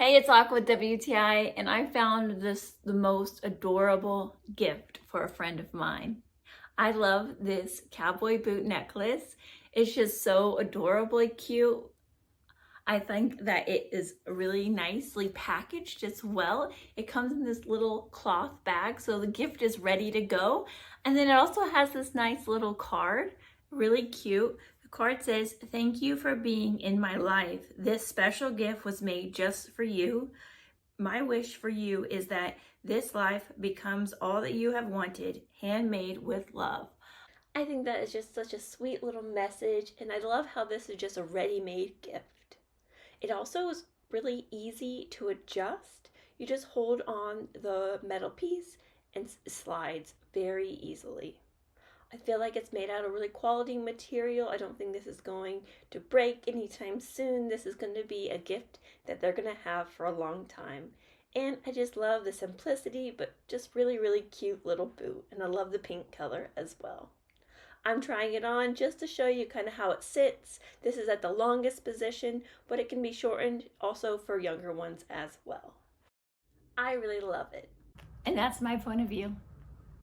Hey, it's Aqua WTI, and I found this the most adorable gift for a friend of mine. I love this cowboy boot necklace. It's just so adorably cute. I think that it is really nicely packaged as well. It comes in this little cloth bag, so the gift is ready to go. And then it also has this nice little card, really cute. The card says, "Thank you for being in my life. This special gift was made just for you. My wish for you is that this life becomes all that you have wanted, handmade with love." I think that is just such a sweet little message, and I love how this is just a ready-made gift. It also is really easy to adjust. You just hold on the metal piece and it slides very easily. I feel like it's made out of really quality material. I don't think this is going to break anytime soon. This is going to be a gift that they're going to have for a long time. And I just love the simplicity, but just really, really cute little boot. And I love the pink color as well. I'm trying it on just to show you kind of how it sits. This is at the longest position, but it can be shortened also for younger ones as well. I really love it. And that's my point of view.